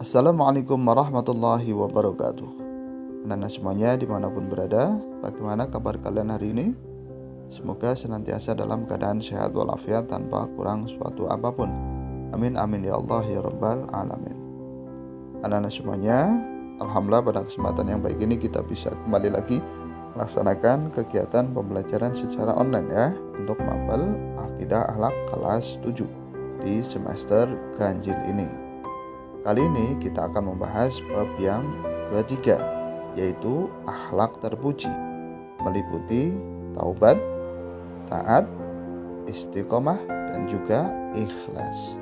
Assalamualaikum warahmatullahi wabarakatuh. Anak-anak semuanya dimanapun berada, bagaimana kabar kalian hari ini? Semoga senantiasa dalam keadaan sehat walafiat tanpa kurang suatu apapun. Amin amin ya Allah ya rabbal alamin. Anak-anak semuanya, alhamdulillah pada kesempatan yang baik ini kita bisa kembali lagi melaksanakan kegiatan pembelajaran secara online ya, untuk mapel akidah akhlak kelas 7 di semester ganjil ini. Kali ini kita akan membahas bab yang ketiga, yaitu akhlak terpuji, meliputi taubat, taat, istiqomah, dan juga ikhlas.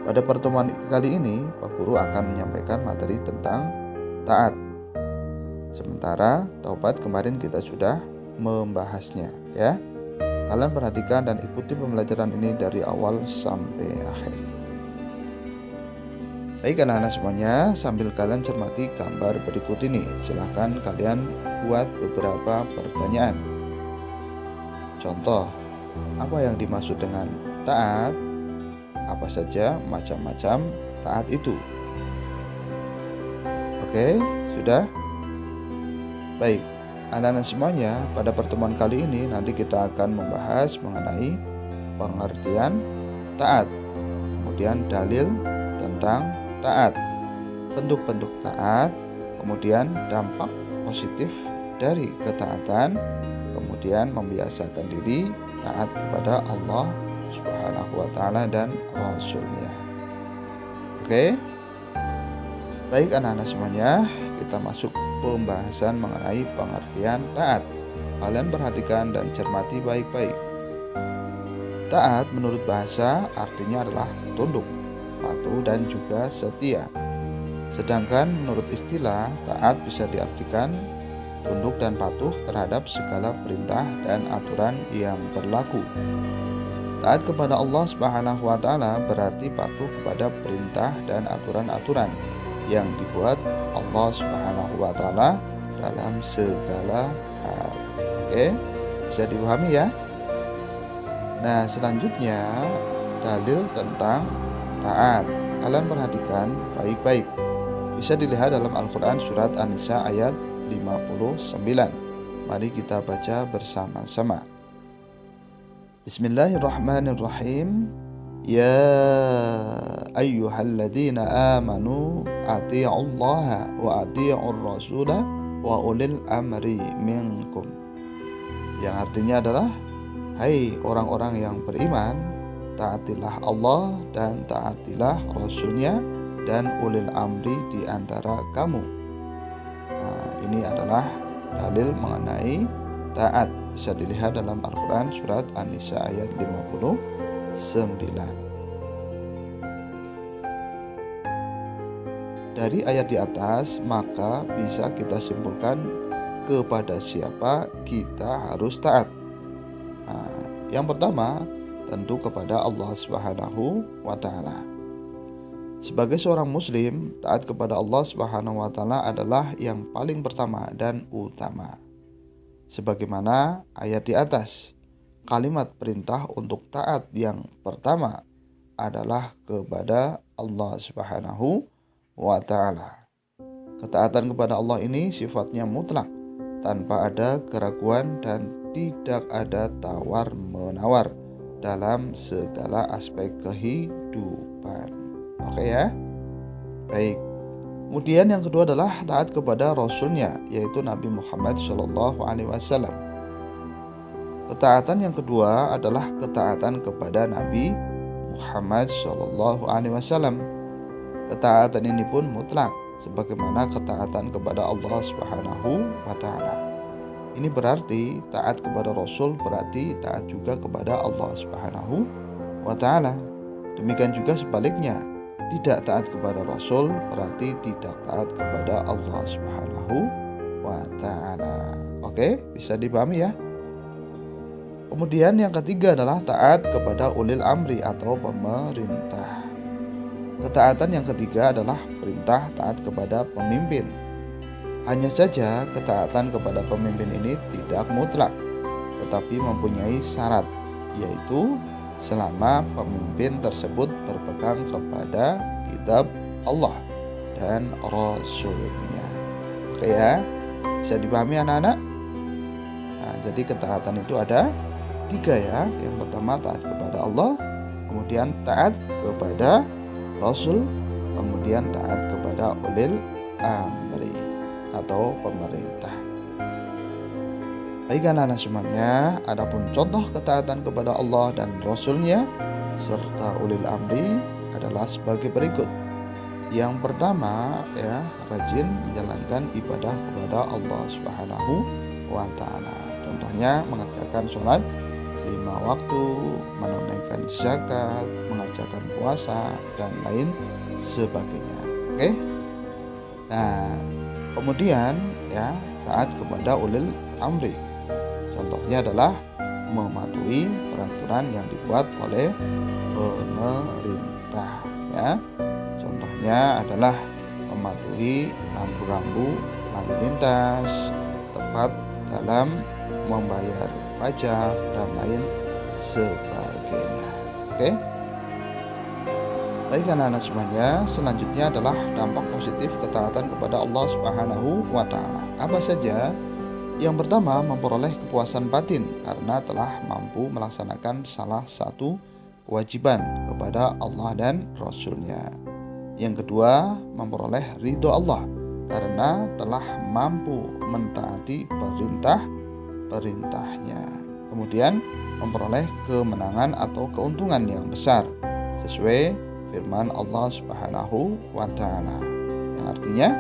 Pada pertemuan kali ini, Pak Guru akan menyampaikan materi tentang taat. Sementara taubat kemarin kita sudah membahasnya ya. Kalian perhatikan dan ikuti pembelajaran ini dari awal sampai akhir. Baik anak-anak semuanya, sambil kalian cermati gambar berikut ini, silahkan kalian buat beberapa pertanyaan. Contoh, apa yang dimaksud dengan taat? Apa saja macam-macam taat itu? Oke, sudah? Baik, anak-anak semuanya, pada pertemuan kali ini nanti kita akan membahas mengenai pengertian taat, kemudian dalil tentang taat, bentuk-bentuk taat, kemudian dampak positif dari ketaatan, kemudian membiasakan diri taat kepada Allah Subhanahu wa Ta'ala dan Rasulnya. Oke, baik anak-anak semuanya, kita masuk pembahasan mengenai pengertian taat. Kalian perhatikan dan cermati baik-baik. Taat menurut bahasa artinya adalah tunduk, patuh, dan juga setia. Sedangkan menurut istilah, taat bisa diartikan tunduk dan patuh terhadap segala perintah dan aturan yang berlaku. Taat kepada Allah Subhanahu wa Ta'ala berarti patuh kepada perintah dan aturan-aturan yang dibuat Allah Subhanahu wa Ta'ala dalam segala hal. Oke, bisa dipahami ya? Nah, selanjutnya dalil tentang taat. Kalian perhatikan baik-baik. Bisa dilihat dalam Al-Quran surat An-Nisa ayat 59. Mari kita baca bersama-sama. Bismillahirrahmanirrahim. Ya ayyuhalladzina amanu ati'ullaha wa ati'ur rasulah wa ulil amri minkum. Yang artinya adalah, hai orang-orang yang beriman, taatilah Allah dan taatilah Rasulnya dan ulil amri di antara kamu. Nah, ini adalah dalil mengenai taat. Bisa dilihat dalam Al-Quran surat An-Nisa ayat 59. Dari ayat di atas, maka bisa kita simpulkan kepada siapa kita harus taat. Nah, yang pertama, tentu kepada Allah Subhanahu wa Ta'ala. Sebagai seorang muslim, taat kepada Allah Subhanahu wa Ta'ala adalah yang paling pertama dan utama. Sebagaimana ayat di atas, kalimat perintah untuk taat yang pertama adalah kepada Allah Subhanahu wa Ta'ala. Ketaatan kepada Allah ini sifatnya mutlak, tanpa ada keraguan dan tidak ada tawar-menawar dalam segala aspek kehidupan. Oke ya. Baik. Kemudian yang kedua adalah taat kepada Rasulnya, yaitu Nabi Muhammad SAW. Ketaatan yang kedua adalah ketaatan kepada Nabi Muhammad SAW. Ketaatan ini pun mutlak, sebagaimana ketaatan kepada Allah Subhanahu wa Ta'ala. Ini berarti taat kepada Rasul berarti taat juga kepada Allah Subhanahu wa Ta'ala. Demikian juga sebaliknya, tidak taat kepada Rasul berarti tidak taat kepada Allah Subhanahu wa Ta'ala. Oke, bisa dipahami ya? Kemudian yang ketiga adalah taat kepada ulil amri atau pemerintah. Ketaatan yang ketiga adalah perintah taat kepada pemimpin. Hanya saja ketaatan kepada pemimpin ini tidak mutlak, tetapi mempunyai syarat, yaitu selama pemimpin tersebut berpegang kepada kitab Allah dan Rasulnya. Oke ya, bisa dipahami anak-anak? Nah, jadi ketaatan itu ada 3 ya. Yang pertama taat kepada Allah, kemudian taat kepada Rasul, kemudian taat kepada ulil amri atau pemerintah. Baik anak-anak semuanya, adapun contoh ketaatan kepada Allah dan Rasulnya serta ulil amri adalah sebagai berikut. Yang pertama ya, rajin menjalankan ibadah kepada Allah Subhanahu wa Ta'ala. Contohnya mengerjakan sholat 5 waktu, menunaikan zakat, mengerjakan puasa, dan lain sebagainya. Oke. Nah, kemudian ya, taat kepada ulil amri. Contohnya adalah mematuhi peraturan yang dibuat oleh pemerintah ya. Contohnya adalah mematuhi rambu-rambu lalu lintas, tepat dalam membayar pajak dan lain sebagainya. Oke. Baik anak-anak semuanya, selanjutnya adalah dampak positif ketaatan kepada Allah Subhanahu wa Ta'ala. Apa saja? Yang pertama, memperoleh kepuasan batin karena telah mampu melaksanakan salah satu kewajiban kepada Allah dan Rasul-Nya. Yang kedua, memperoleh ridho Allah karena telah mampu mentaati perintah-perintahnya. Kemudian, memperoleh kemenangan atau keuntungan yang besar sesuai firman Allah Subhanahu wa Ta'ala, yang artinya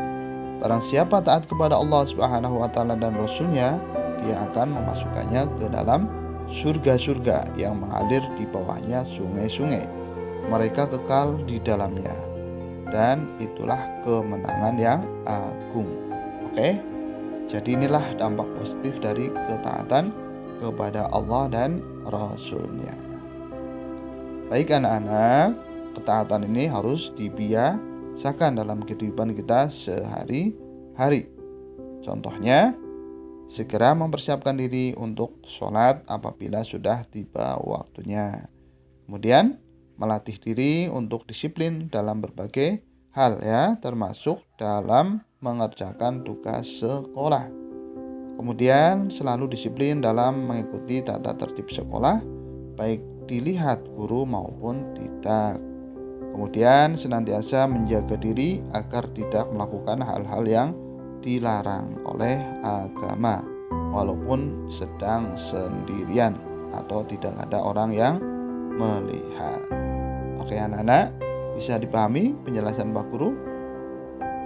barang siapa taat kepada Allah Subhanahu wa Ta'ala dan Rasul-Nya, dia akan memasukkannya ke dalam surga-surga yang mengalir di bawahnya sungai-sungai. Mereka kekal di dalamnya, dan itulah kemenangan yang agung. Oke, jadi inilah dampak positif dari ketaatan kepada Allah dan Rasul-Nya. Baik anak-anak, ketaatan ini harus dibiasakan dalam kehidupan kita sehari-hari. Contohnya, segera mempersiapkan diri untuk sholat apabila sudah tiba waktunya. Kemudian, melatih diri untuk disiplin dalam berbagai hal ya, termasuk dalam mengerjakan tugas sekolah. Kemudian, selalu disiplin dalam mengikuti tata tertib sekolah, baik dilihat guru maupun tidak. Kemudian senantiasa menjaga diri agar tidak melakukan hal-hal yang dilarang oleh agama walaupun sedang sendirian atau tidak ada orang yang melihat. Oke anak-anak, bisa dipahami penjelasan Pak Guru?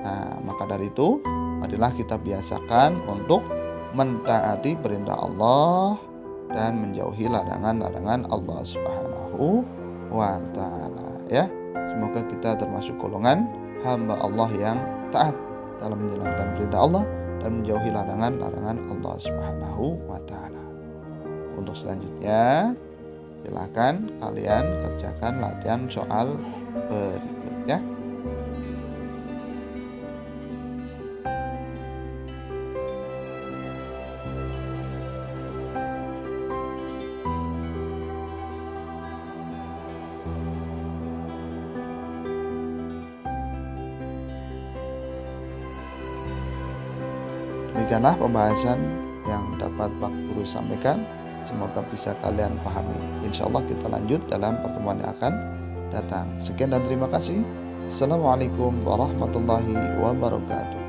Nah, maka dari itu marilah kita biasakan untuk mentaati perintah Allah dan menjauhi larangan-larangan Allah Subhanahu wa Ta'ala ya. Semoga kita termasuk golongan hamba Allah yang taat dalam menjalankan perintah Allah dan menjauhi larangan-larangan Allah Subhanahu wa Ta'ala. Untuk selanjutnya, silakan kalian kerjakan latihan soal berikut ya. Demikianlah pembahasan yang dapat Pak Guru sampaikan. Semoga bisa kalian pahami. Insya Allah kita lanjut dalam pertemuan yang akan datang. Sekian dan terima kasih. Assalamualaikum warahmatullahi wabarakatuh.